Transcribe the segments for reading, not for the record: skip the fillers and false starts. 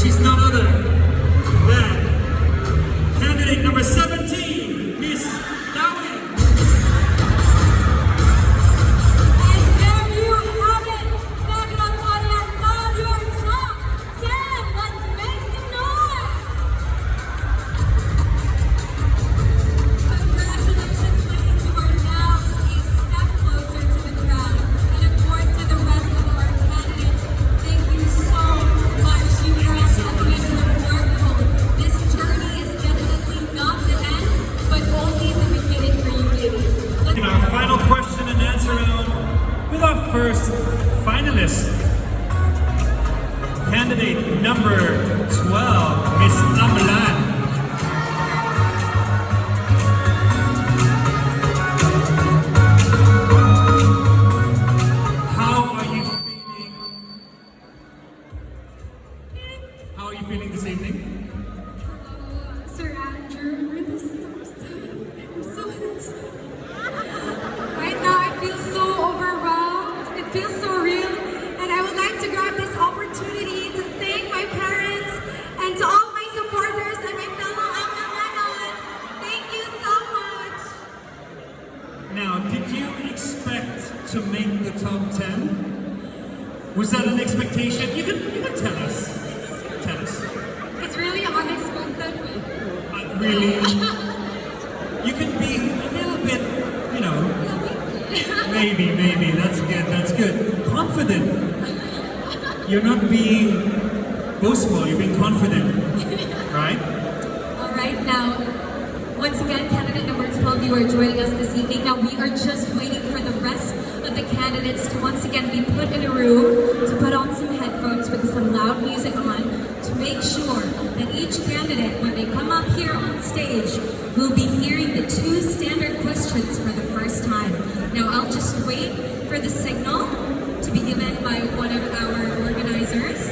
she's none other than candidate number 17, Miss Dawin. And there you have it, Negros Oriental, your top 10. Let's make some noise. Congratulations, ladies. You are now a step closer to the crown. And of course, to the rest of our candidates, thank you so much. You guys have been remarkable. This journey is definitely not the end, but only the beginning for you ladies. In our final question and answer round with our first finalist, candidate number 12, Miss Amalan. How are you feeling? How are you feeling this evening? Sir Andrew, I'm really so excited. I'm so excited. Right now, I feel so overwhelmed. It feels so real. And I would like to grab this opportunity to thank my parents and to all my supporters and my fellow Amananos. Thank you so much. Now, did you expect to make the top 10? Was that an expectation? You can tell us. Tell us. It's really unexpected. Really? You can be a little bit, you know, maybe. That's good. Confident. You're not being boastful, you're being confident. Right? All right, now, once again, candidate number 12, you are joining us this evening. Now, we are just waiting for the rest of the candidates to once again be put in a room, to put on some headphones with some loud music on, to make sure that each candidate, when they come up here on stage, will be hearing the 2 standard questions for the first time. Now, I'll just wait for the signal to be given by one of our organizers.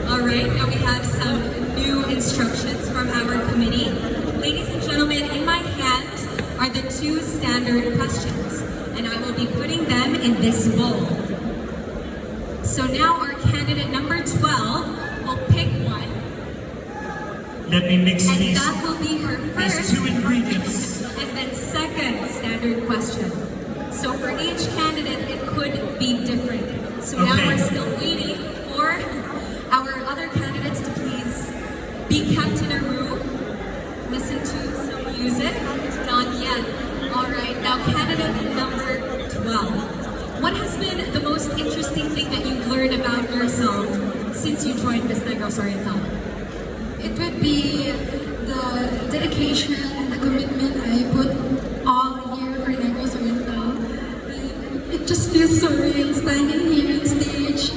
Alright, now we have some new instructions from our committee. Ladies and gentlemen, in my hand are the 2 standard questions, and I will be putting them in this bowl. So now our candidate number 12 will pick one, Let me mix and these that will be her first 2 ingredients. and then second standard question. So for each candidate, it could be different. So now Okay. we're still waiting for our other candidates to please be kept in a room, listen to some music. Not yet. All right, now candidate number 12. What has been the most interesting thing that you've learned about yourself since you joined Miss Negros Oriental? It would be the dedication and the commitment I put all year for Negros Oriental. It just feels so real standing here on stage.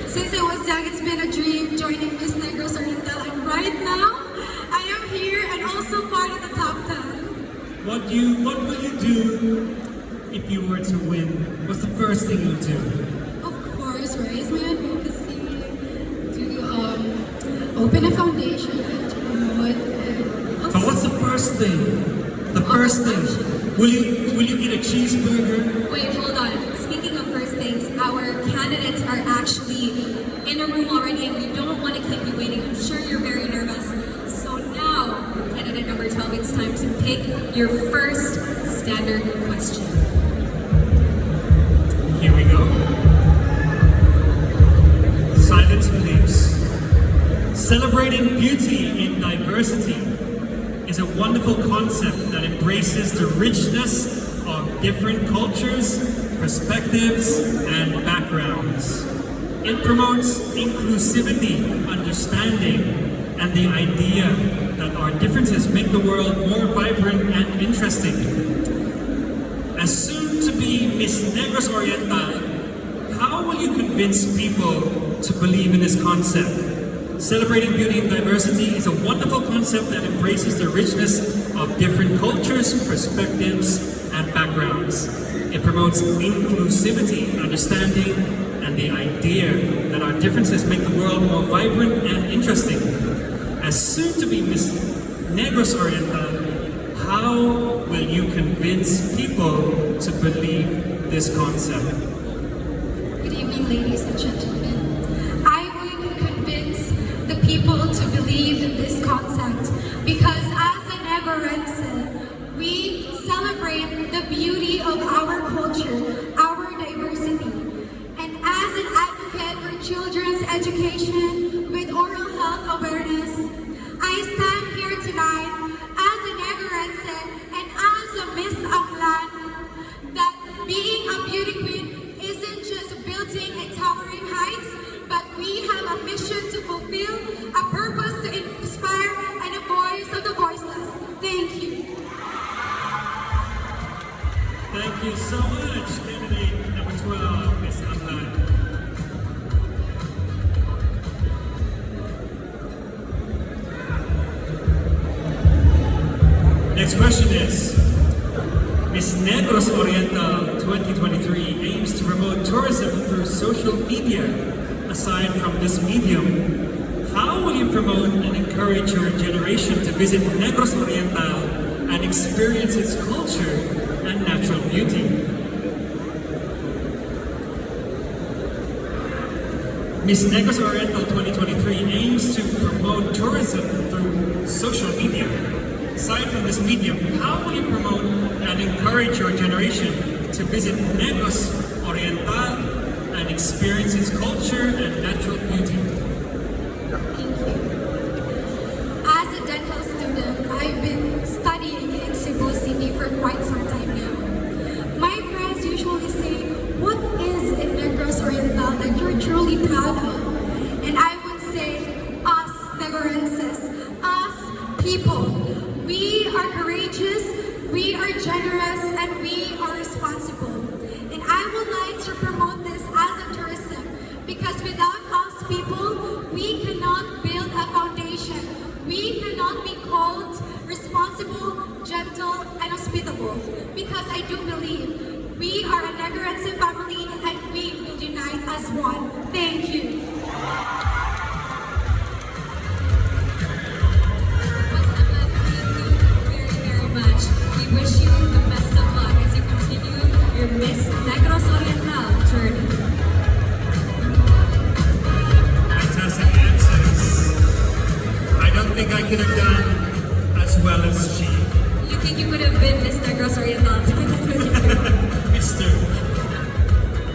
Since I was young, it's been a dream joining Miss Negros Oriental, and right now, I am here and also part of the top 10. What will you do if you were to win? What's the first thing you'll do? Of course, raise my advocacy to open a foundation to promote. So what's the first thing? The first thing. Will you eat a cheeseburger? Wait, hold on. Speaking of first things, our candidates are actually in a room already and we don't want to keep you waiting. I'm sure you're very nervous. So now, candidate number 12, it's time to pick your first standard question. Here we go. Silence please. Celebrating beauty in diversity is a wonderful concept that embraces the richness of different cultures, perspectives, and backgrounds. It promotes inclusivity, understanding, and the idea that our differences make the world more vibrant and interesting. As soon to be Miss Negros Oriental, how will you convince people to believe in this concept? Celebrating beauty and diversity is a wonderful concept that embraces the richness of different cultures, perspectives, and backgrounds. It promotes inclusivity, understanding, and the idea that our differences make the world more vibrant and interesting. As soon to be Miss Negros Oriental, how will you convince people to believe this concept? Good evening, ladies and gentlemen. I would convince the people to believe in this concept because as a Negrense, we celebrate the beauty of our culture, our diversity. And as an advocate for children's education with oral health awareness, I stand here tonight as a Negrense and as a Miss Amlan that being a beauty queen isn't just building a towering heights, but we have a mission to fulfill, a purpose to inspire, and a voice of the voiceless. Thank you. Thank you so much, candidate number 12, Miss Amlan. Next question is, Miss Negros Oriental 2023 aims to promote tourism through social media. Aside from this medium, how will you promote and encourage your generation to visit Negros Oriental and experience its culture and natural beauty? Miss Negros Oriental 2023 aims to promote tourism through social media. Aside from this medium, how will you promote and encourage your generation to visit Negros Oriental and experience its culture and natural beauty? Thank you. As a dental student, I've been studying in Cebu City for quite some time now. My friends usually say, what is in Negros Oriental that you're truly proud of? And I would say, us Negrenses, us people. We are courageous, we are generous, and we are responsible. And I would like to promote this as a tourism because without us people, we cannot build a foundation. We cannot be called responsible, gentle, and hospitable. Because I do believe we are a Negrense family and we will unite as one. Thank you. We wish you the best of luck as you continue your Miss Negros Oriental journey. Fantastic answers. I don't think I could have done as well as she. You think you could have been Miss Negros Oriental?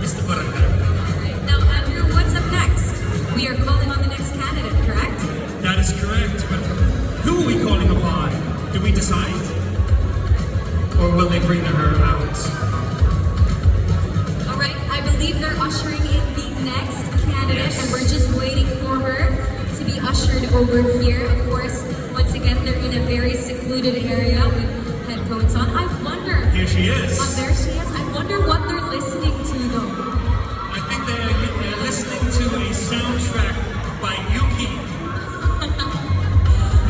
Mr. Barangay. Alright, now Andrew, what's up next? We are calling on the next candidate, correct? That is correct, but who are we calling upon? Do we decide? Or will they bring her out? Alright, I believe they're ushering in the next candidate and we're just waiting for her to be ushered over here. Of course, once again, they're in a very secluded area with headphones on. I wonder. Here she is. Oh, there she is. I wonder what they're listening to though. I think they're listening to a soundtrack by Yuki.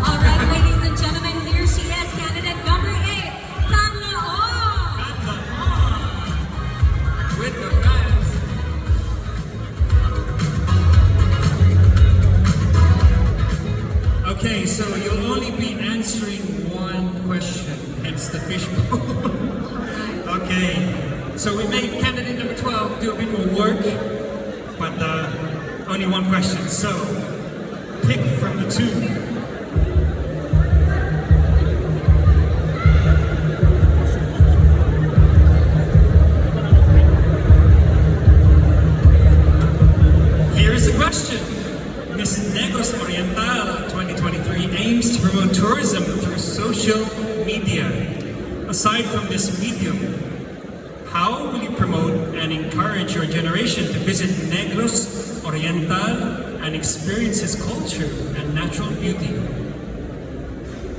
Alright, ladies and gentlemen, here she is, candidate number 8. With the fans. Okay, so you'll only be answering one question, hence the fishbowl. Okay, so we made candidate number 12 do a bit more work, but only one question. So pick from the two. Question. Miss Negros Oriental 2023 aims to promote tourism through social media. Aside from this medium, how will you promote and encourage your generation to visit Negros Oriental and experience its culture and natural beauty?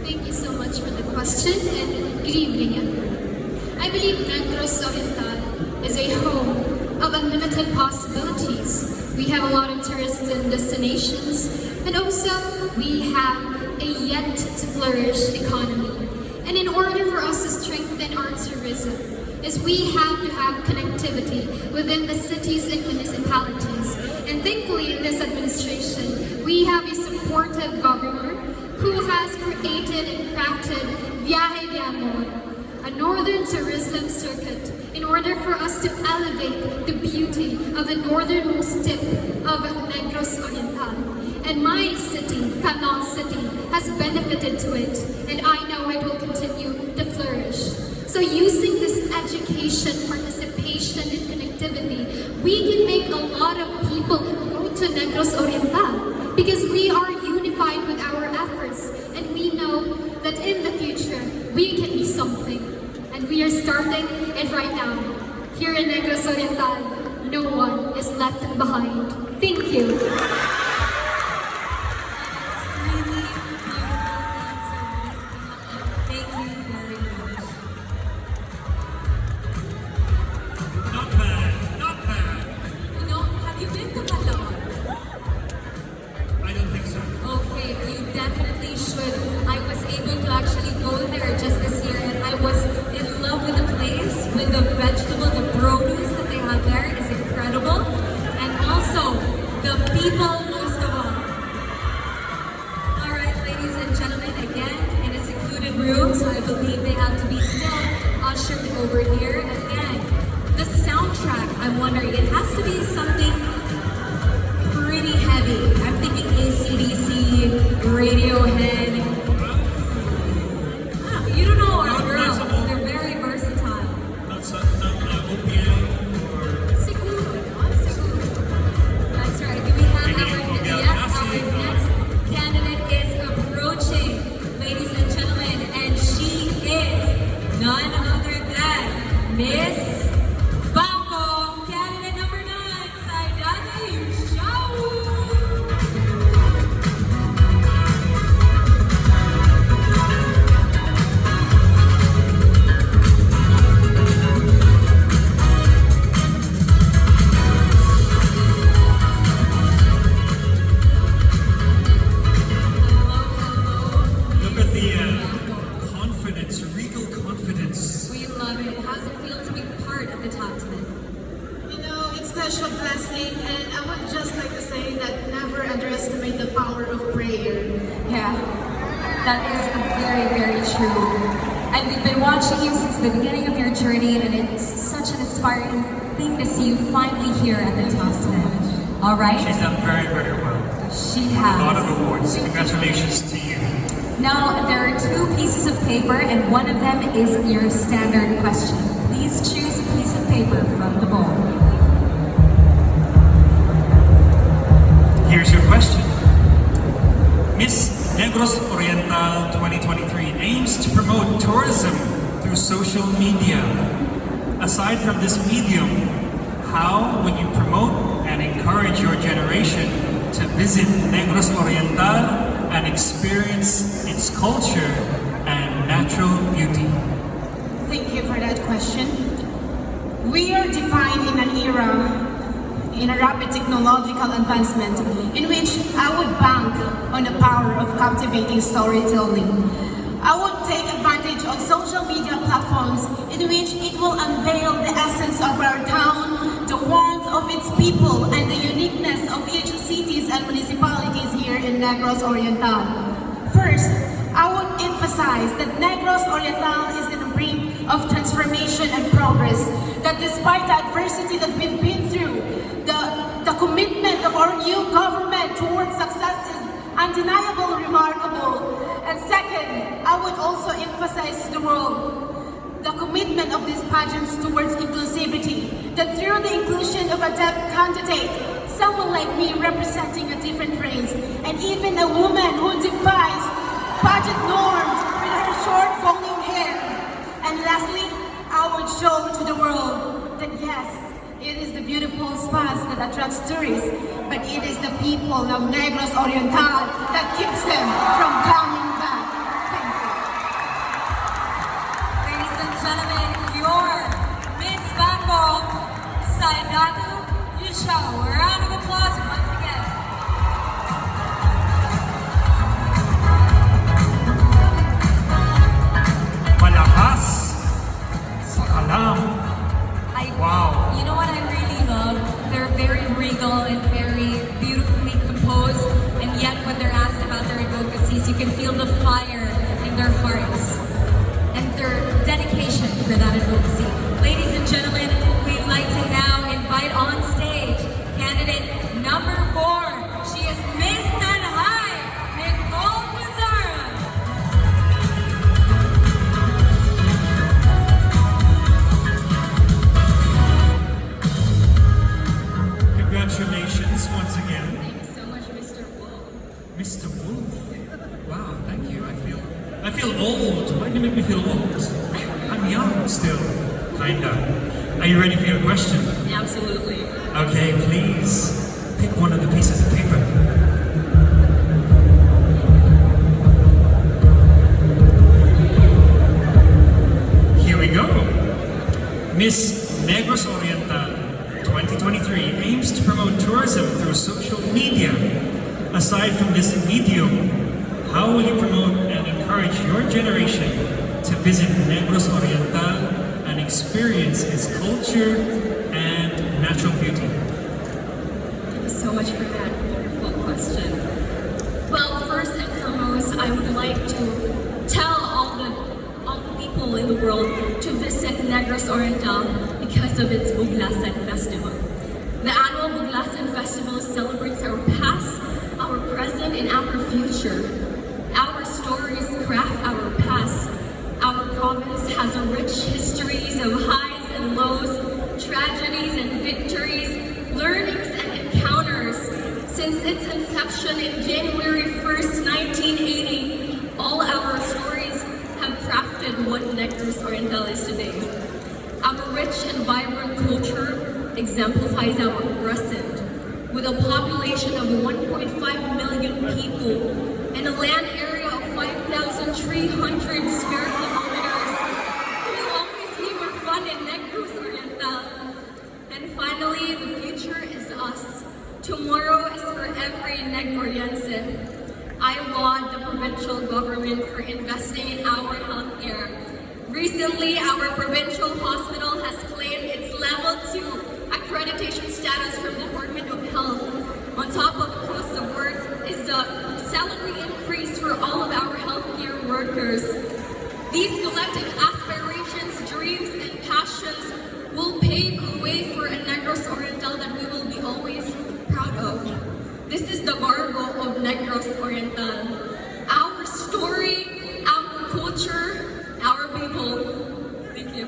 Thank you so much for the question and good evening everyone. I believe Negros Oriental is a home of unlimited possibilities. We have a lot of tourists and destinations, and also we have a yet to flourish economy. And in order for us to strengthen our tourism, is we have to have connectivity within the cities and municipalities. And thankfully in this administration, we have a supportive governor who has created and crafted Viaje de Amor, a northern tourism circuit in order for us to elevate the beauty of the northernmost tip of Negros Oriental. And my city, Canal City, has benefited to it, and I know it will continue to flourish. So using this education, participation, and connectivity, we can make a lot of people go to Negros Oriental because we are unified with our efforts, and we know that in the future, we can be something. And we are starting it right now. Here in Negros Oriental, no one is left behind. Thank you. Thank you very much. Not bad, not bad. You know, have you been to Palawan? I don't think so. Okay, you definitely should. I was able to actually go there just this year, and I was in love with the place, with the vegetable, the produce that they have there is incredible, and also the people most of all. All right, ladies and gentlemen, again in a secluded room, so I believe they have to be still ushered over here. Again, the soundtrack. I'm wondering, it has to be something pretty heavy. I'm thinking AC/DC, Radiohead. Ah, you don't know our girls. They're very versatile. Not opium or Siguro, no? Siguro. That's right. Do we have maybe our yes? Our next candidate is approaching, ladies and gentlemen, and she is none other than Miss Bako, candidate number 9, Saidana Yushau. look at the confidence, regal confidence. We love it. How's it feel to be part of the top 10? You know, it's such a blessing, and I would just like to say that never underestimate the power of prayer. Yeah, that is very, very true. And we've been watching you since the beginning of your journey, and it's such an inspiring thing to see you finally here at the top 10. All right? She's done very, very well. She A lot of has. awards. Congratulations to you. Now, there are 2 pieces of paper, and one of them is your standard question. Please choose a piece of paper from the bowl. Here's your question. Miss Negros Oriental 2023 aims to promote tourism through social media. Aside from this medium, how would you promote and encourage your generation to visit Negros Oriental and experience its culture and natural beauty? Thank you for that question. We are defined in an era, in a rapid technological advancement, in which I would bank on the power of captivating storytelling. I would take advantage of social media platforms in which it will unveil the essence of our town, the warmth of its people, and the uniqueness of each cities and municipalities here in Negros Oriental. First, I would emphasize that Negros Oriental is in the brink of transformation and progress, that despite the adversity that we've been through, the commitment of our new government towards success is undeniably remarkable. And second, I would also emphasize to the world the commitment of these pageants towards inclusivity, that through the inclusion of a deaf candidate, someone like me representing a different race, and even a woman who defies pageant norms with her short flowing hair. And lastly, I would show to the world that yes, it is the beautiful spots that attracts tourists, but it is the people of Negros Oriental that keeps them from coming back. Thank you. Ladies and gentlemen, your Miss Bako, Saidana Yushau. A round of applause once again. Malakas sa alam. Wow. You know what I really love? They're very regal and very beautifully composed, and yet when they're asked about their advocacies, you can feel the fire in their hearts and their dedication for that advocacy. Ladies and gentlemen, Are you ready for your question? Absolutely. Okay, please pick one of the pieces of paper. Here we go. Miss Negros Oriental 2023 aims to promote tourism through social media. Aside from this medium, how will you promote and encourage your generation to visit Negros Oriental and experience its culture and natural beauty? Thank you so much for that wonderful question. Well, first and foremost, I would like to tell all the people in the world to visit Negros Oriental because of its Buglasan Festival. The annual Buglasan Festival celebrates our past, our present, and our future. Our stories craft our past. Our province has a rich histories of highs and lows, tragedies and victories, learnings and encounters. Since its inception in January 1st, 1980, all our stories have crafted what Negros Oriental is today. Our rich and vibrant culture exemplifies our present. With a population of 1.5 million people and a land area of 5,300 square kilometers, it will always be more fun in Negros Oriental. And finally, the future is us. Tomorrow is for every Negoriense. I laud the provincial government for investing in our healthcare. Recently, our provincial hospital has claimed its level 2 accreditation status from the Department of Health. On top of across the board is the salary increase for all of our healthcare workers. These collective aspirations, dreams, and passions will pave a way for a Negros Oriental that we will be always proud of. This is the Bargo of Negros Oriental. Our story, our culture, our people. Thank you.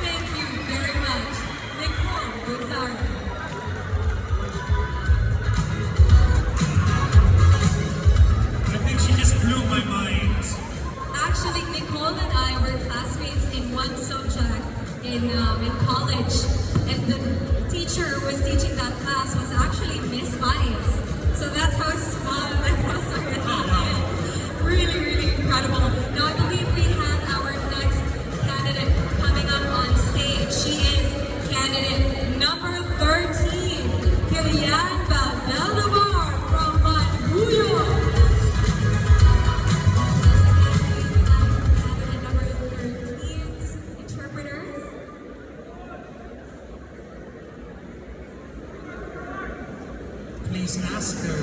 Thank you very much. Nicole, Gonzaga. I think she just blew my mind. Actually, Nicole and I were classmates in one subject in college, and the teacher who was teaching that class was actually Miss Vice. So that's how small Negros Oriental is. Really, really incredible. Now I believe we have our next candidate coming up on stage. She is candidate number 13, Kilian Valdelmar from Manguyo. Candidate number 13's interpreters. Please ask her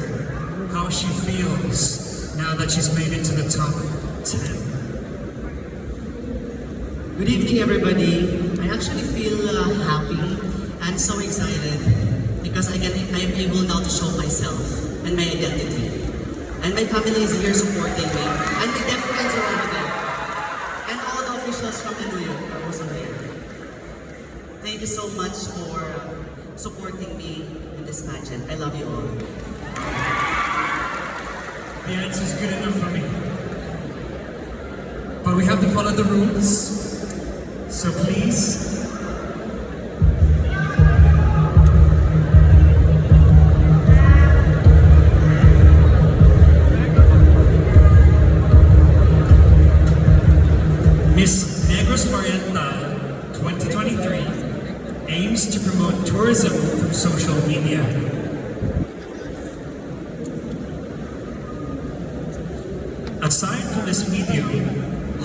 how she feels now that she's made it to the top 10. Good evening, everybody. I actually feel happy and so excited because I am able now to show myself and my identity. And my family is here supporting me. And my deaf friends are over there. And all the officials from the New York are also here. Thank you so much for supporting me in this pageant. I love you all. The answer's good enough for me. But we have to follow the rules. So please, Miss Negros Oriental 2023 aims to promote tourism through social media. Aside from this medium,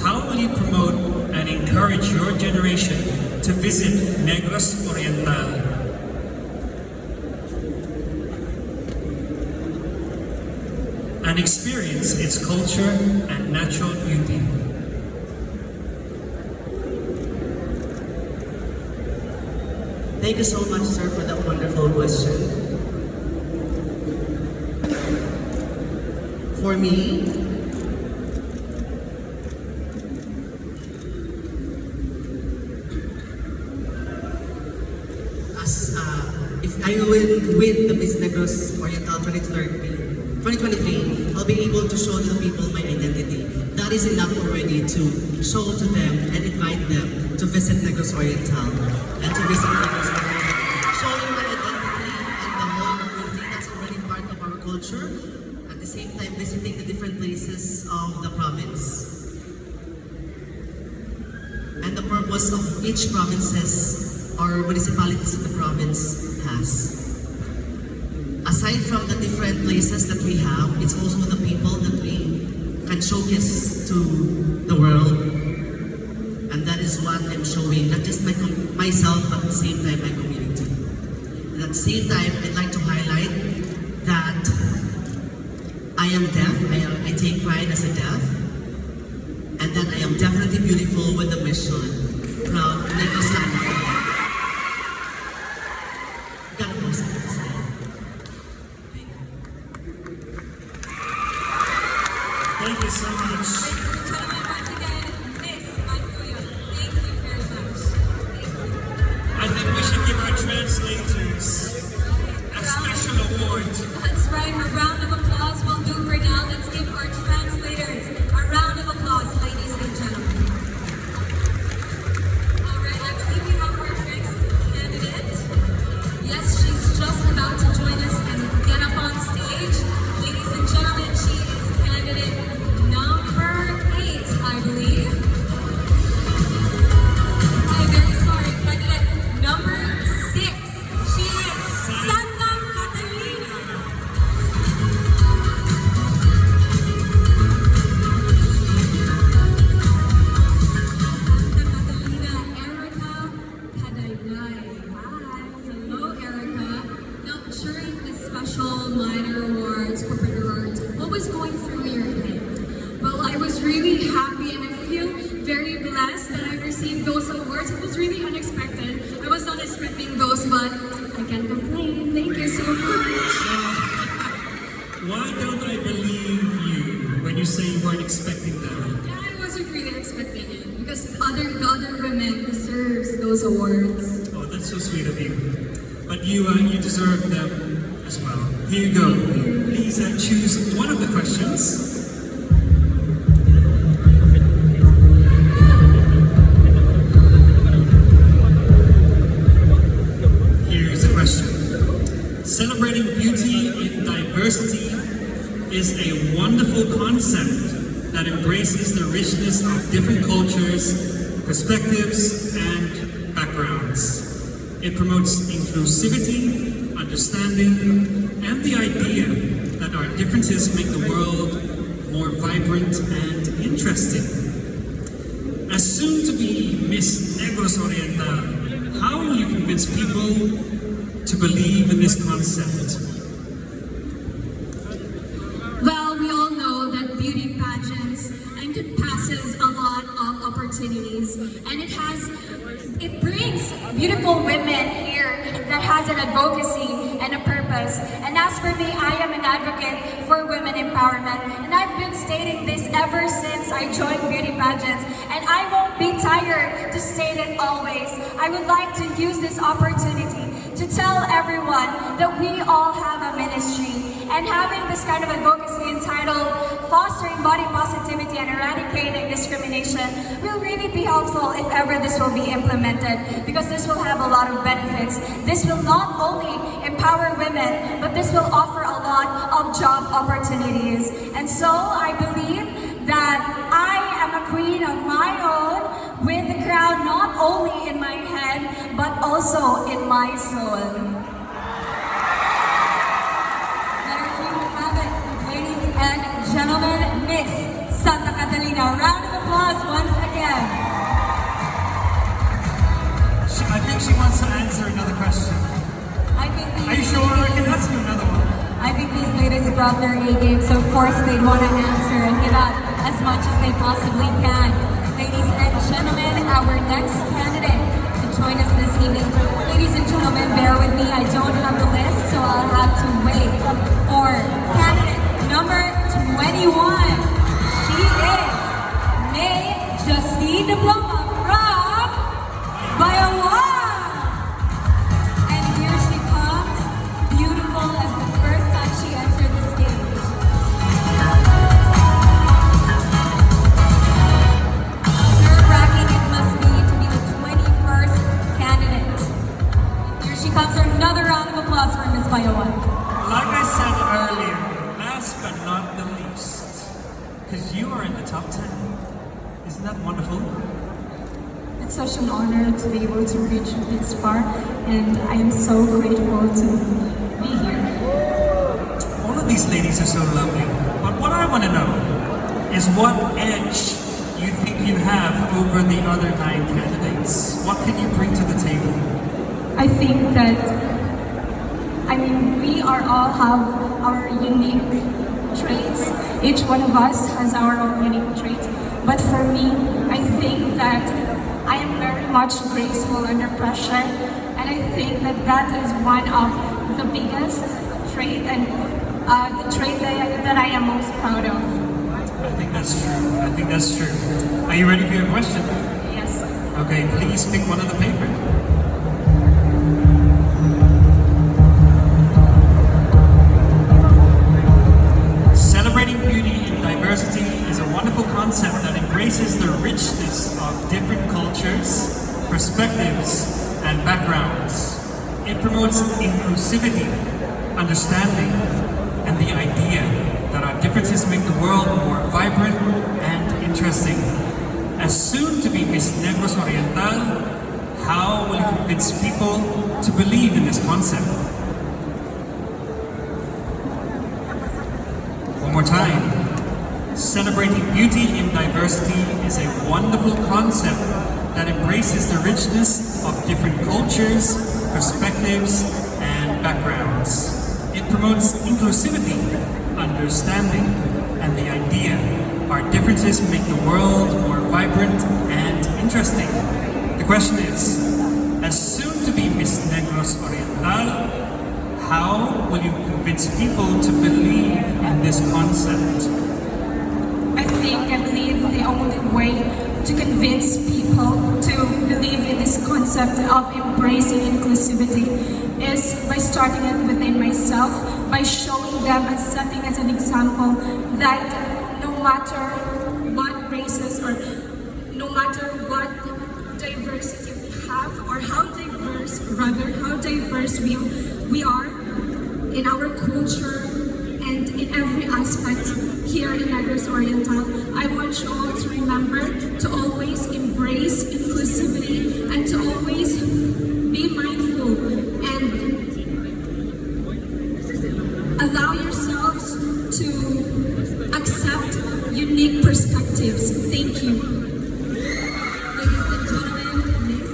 how will you promote and encourage your generation to visit Negros Oriental? And experience its culture and natural beauty? Thank you so much, sir, for that wonderful question. For me, if I will win the Miss Negros Oriental 2023, I'll be able to show the people my identity. The that is enough already to show to them and invite them to visit Negros Oriental and to visit Negros Oriental, showing my identity and the whole community that's already part of our culture. At the same time, visiting the different places of the province. And the purpose of each provinces or municipalities in the province has. Aside from the different places that we have, it's also the people that we can showcase to the world. And that is what I'm showing, not just myself, but at the same time my community. And at the same time, I'd like to highlight that I am deaf, I take pride as a deaf, and that I am definitely beautiful with the mission from Negros Oriental. Gotta post it. Thank you so much. Gentlemen, once again, Miss Mancuyo, thank you very much. Thank you. I think we should give our translators a special award. That's right, a round of applause will do for now. Let's give our translators a round of applause, ladies and gentlemen. All right, let's leave you up our next candidate. Yes, she's just about to join us and get up on stage. Ladies and gentlemen, she is candidate number 8, I believe. I'm very sorry, candidate number 6. She is Santa Catalina. Santa Catalina Erica Cadaynay. Hi. Hello, Erica. Now, during the special minor awards, corporate awards, what was going through your head? Well, I was really happy and I feel very blessed that I received those awards. It was really unexpected. I was not expecting those, but I can't complain. Thank you so much. Why don't I believe you when you say you weren't expecting them? Yeah, I wasn't really expecting it because the other women deserves those awards. Oh, that's so sweet of you. But you deserve them as well. Here you go. Please choose one of the questions. Here's a question. Celebrating beauty in diversity is a wonderful concept that embraces the richness of different cultures, perspectives, and backgrounds. It promotes inclusivity, understanding, and the idea that our differences make the world more vibrant and interesting. As soon to be Miss Negros Oriental, how will you convince people to believe in this concept? Well, we all know that beauty pageants encompasses a lot of opportunities, and it brings beautiful women here that has an advocacy and a purpose. And as for me, I am an advocate for women empowerment, and I've been stating this ever since I joined beauty pageants, and I won't be tired to state it always. I would like to use this opportunity to tell everyone that we all have a ministry, and having this kind of advocacy entitled Fostering Body Positivity and Eradicating Discrimination will really be helpful if ever this will be implemented, because this will have a lot of benefits. This will not only empower women, but this will offer a lot of job opportunities. And so I believe that I am a queen of my own, with the crown not only in my head, but also in my soul. And gentlemen, Miss Santa Catalina. Round of applause once again. I think she wants to answer another question. Are you sure? I can ask you another one. I think these ladies brought their A game, so of course they'd want to answer and give out as much as they possibly can. Ladies and gentlemen, our next candidate to join us this evening. Ladies and gentlemen, bear with me. I don't have the list, so I'll have to wait for candidate number 21. She is May Justine Diploma from Bayawan. And here she comes, beautiful as the first time she entered the stage. wonderful? It's such an honor to be able to reach this far, and I am so grateful to be here. All of these ladies are so lovely, but what I want to know is what edge you think you have over the other 9 candidates. What can you bring to the table? I think that, we all have our unique traits. Each one of us has our own unique traits. But for me, I think that I am very much graceful under pressure, and I think that that is one of the biggest trait and the trait that I am most proud of. I think that's true. Are you ready for your question? Yes. Okay, please pick one of the paper. Celebrating beauty in diversity is a wonderful concept that embraces the richness of different cultures, perspectives, and backgrounds. It promotes inclusivity, understanding, and the idea that our differences make the world more vibrant and interesting. As soon to be Miss Negros Oriental, how will you convince people to believe in this concept? One more time. Celebrating beauty in diversity is a wonderful concept that embraces the richness of different cultures, perspectives, and backgrounds. It promotes inclusivity, understanding, and the idea our differences make the world more vibrant and interesting. The question is, as soon to be Miss Negros Oriental, how will you convince people to believe in this concept? I believe the only way to convince people to believe in this concept of embracing inclusivity is by starting it within myself, by showing them and setting as an example that no matter what races or no matter what diversity we have, or how diverse we are in our culture and in every aspect here in Negros Oriental, I want you all to remember to always embrace inclusivity and to always be mindful and allow yourselves to accept unique perspectives. Thank you. Ladies and gentlemen, Miss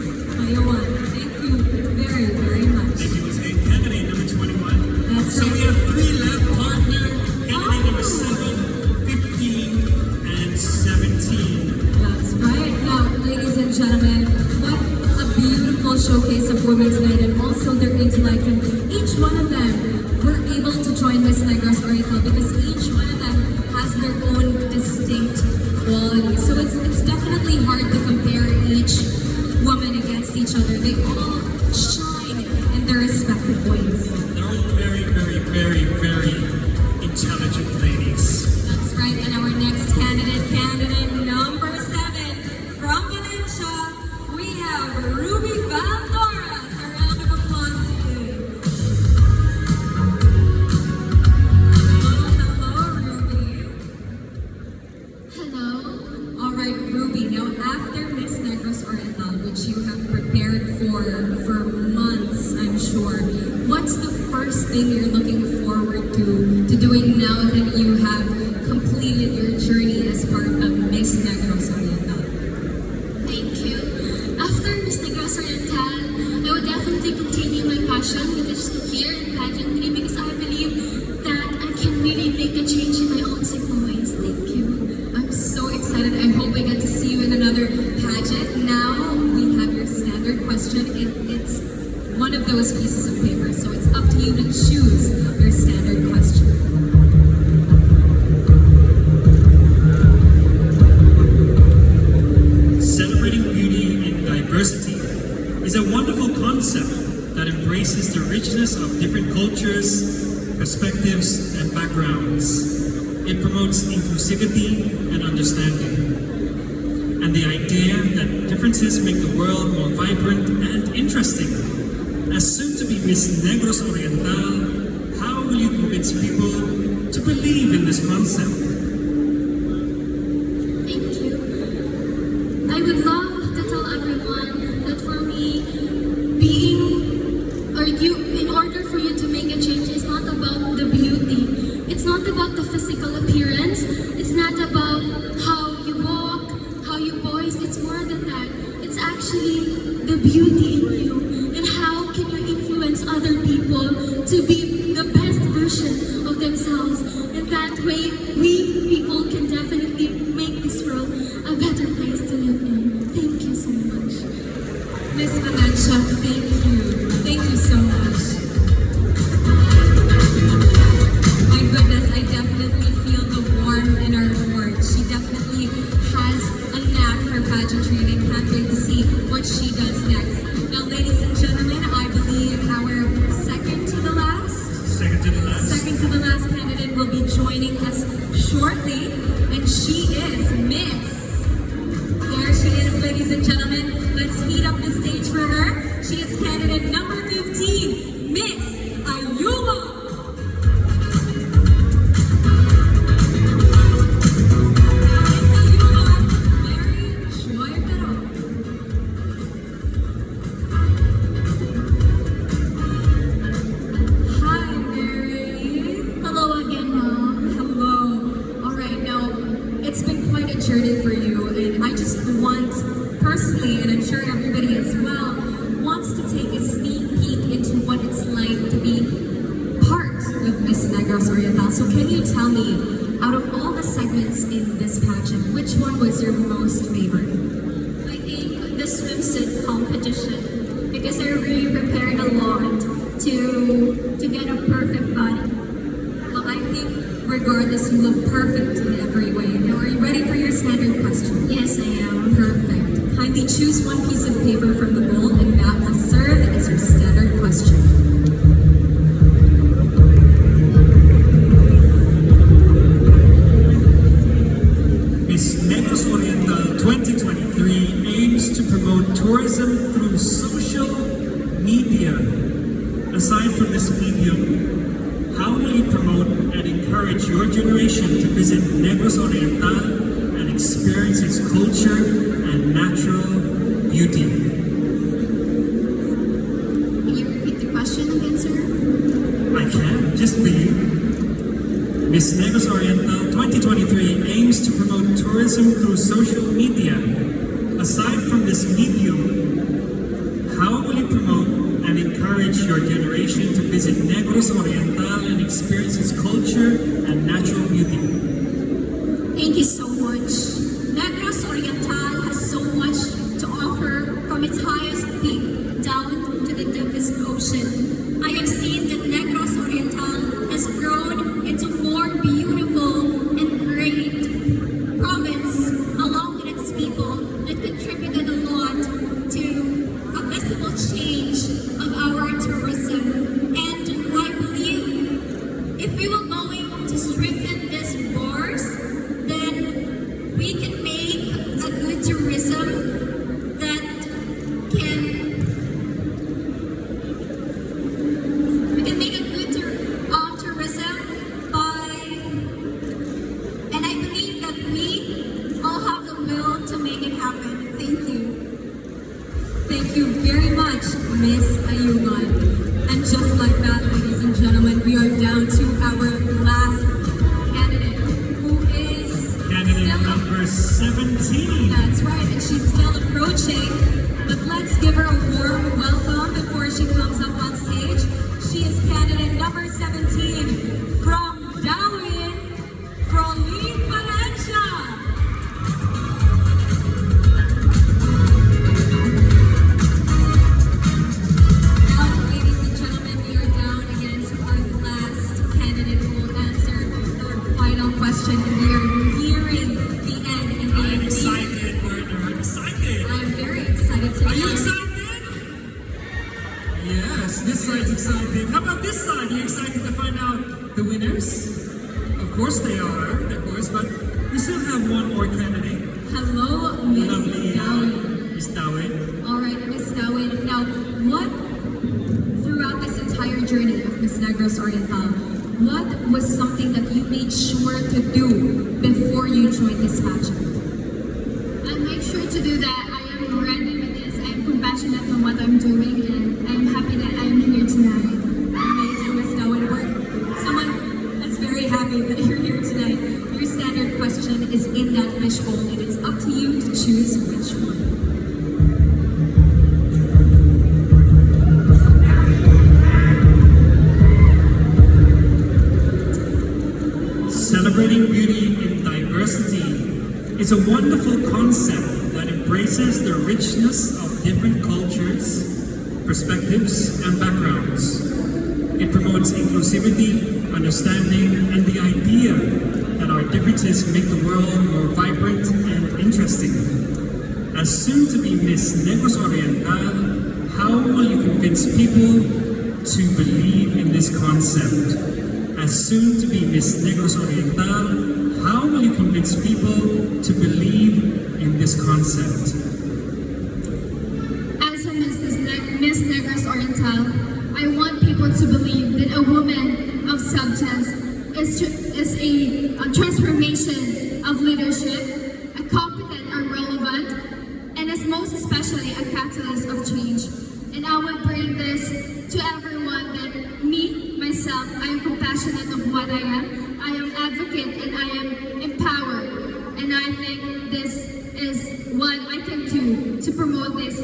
Iowa, thank you very, very much. Thank you, Ms. A. Candidate number 21. That's So right. we have 3 left, partner. Candidate number 7, 15, and 17. That's right. Now, ladies and gentlemen, what a beautiful showcase of women tonight, and also their intellect. And each one of them were able to join Miss Negros Oriental because each one of them has their own distinct qualities. So it's definitely hard to compare each woman against each other. They all shine in their respective ways. They're all very, very, very, very intelligent ladies. That's right. And our next candidate number 7 from Valencia, we have Ruby Valdoras. A round of applause, please. Hello, Ruby. Hello. All right, Ruby. Now, after Miss Negros Oriental, which you have prepared for months, I'm sure, what's the first thing you're looking forward to doing now that you have completed your journey as part of Miss Negros Oriental? Thank you. After Miss Negros Oriental, I would definitely continue my passion with this here in pageantry because I believe that I can really make a change in my own simple ways. Thank you. I'm so excited. I hope I get to see you in another pageant. Now we have your standard question. It's one of those pieces of paper, so it's up to you to choose your standard question. Celebrating beauty in diversity is a wonderful concept that embraces the richness of different cultures, perspectives, and backgrounds. It promotes inclusivity and understanding, and the idea that differences make the world more vibrant and interesting. As soon to be Miss Negros Oriental, how will you convince people to believe in this concept? Thank you. would love to tell everyone that for me, being or you, in order for you to make a change, it's not about the beauty. It's not about the physical appearance. It's not about how you walk, how you voice. It's more than that. It's actually the beauty in you. And how can you influence other people to be the best version of themselves? And that way, we people can definitely make this world a better place to live in. Thank you so much. Miss Valencia, thank you. Thank you so much. My goodness, I definitely feel the warmth in her heart. She definitely has a knack for pageantry, and I can't wait to see what she does next. Now, ladies and gentlemen, I believe our second to the last candidate will be joining us shortly, and she is Miss. There she is, ladies and gentlemen. Let's heat up the stage for her. She is candidate number 15, Miss Ayuma. Journey for you, and I just want personally, and I'm sure everybody as well, wants to take a sneak peek into what it's like to be part of Miss Negros Oriental. So can you tell me, out of all the segments in this pageant, which one was your most favorite? I think the swimsuit competition, because I really prepared a lot to get a perfect body. Well, I think regardless, you look perfect in every way. Now, are you ready for your standard question? Yes, I am. Perfect. Kindly choose one piece of paper from the bowl, and that will serve as your standard question. Miss Negros Oriental 2023 aims to promote tourism through social media. Aside from this medium, how will you promote and encourage your generation to visit Negros Oriental and experience its culture and natural beauty? Can you repeat the question again, sir? I can, just for you. Miss Negros Oriental 2023 aims to promote tourism through social media. Aside from this medium, how will you promote and encourage your generation to visit Negros Oriental and experience its culture and natural beauty? Thank you so much. Negros Oriental has so much to offer, from its highest peak down to the deepest ocean. I have seen that Negros Oriental has grown into more beautiful and great province, along with its people, that contributed a lot to a visible change of our tourism. And I believe if we were going to strengthen these bars, then we can make a good tourism that we can make a good tourism by, and I believe that we all have the will to make it happen. Thank you. Thank you very much, Miss Ayuma. And just like that, ladies and gentlemen, we are down to our last candidate, who is Candidate number 17. That's right, and she's still approaching. But let's give her a warm welcome before she comes up on stage. She is candidate number 17 from Darwin, Frolene Valencia. Now, ladies and gentlemen, we are down again to our last candidate who will answer our final question. We are nearing the end, and we I'm are excited, partner. I'm excited. I'm very excited to Are you hear. excited? Yes, this side's excited. How about this side? Are you excited to find out the winners? Of course they are, of course, but we still have one more candidate. Hello, Miss Lovely, Dowin. Miss Dawin. All right, Miss Dowin. Now, what throughout this entire journey of Miss Negros Oriental, what was something that you made sure to do before you joined this pageant? I make sure to do that passionate in what I'm doing, and I'm happy that I'm here tonight. Amazing, Miss Now, and we're someone that's very happy that you're here tonight. Your standard question is in that fishbowl, and it's up to you to choose which one. Celebrating beauty in diversity is a wonderful concept that embraces the richness of different cultures, perspectives, and backgrounds. It promotes inclusivity, understanding, and the idea that our differences make the world more vibrant and interesting. As soon-to-be Miss Negros Oriental, how will you convince people to believe in this concept? As soon-to-be Miss Negros Oriental, how will you convince people to believe in this concept? As a Miss Negros Oriental, I want people to believe that a woman of substance is a transformation of leadership, a competent and relevant, and is most especially a catalyst of change. And I would bring this to everyone that me, myself, I am compassionate of what I am advocate, and I am empowered. And I think this is what I can do to promote this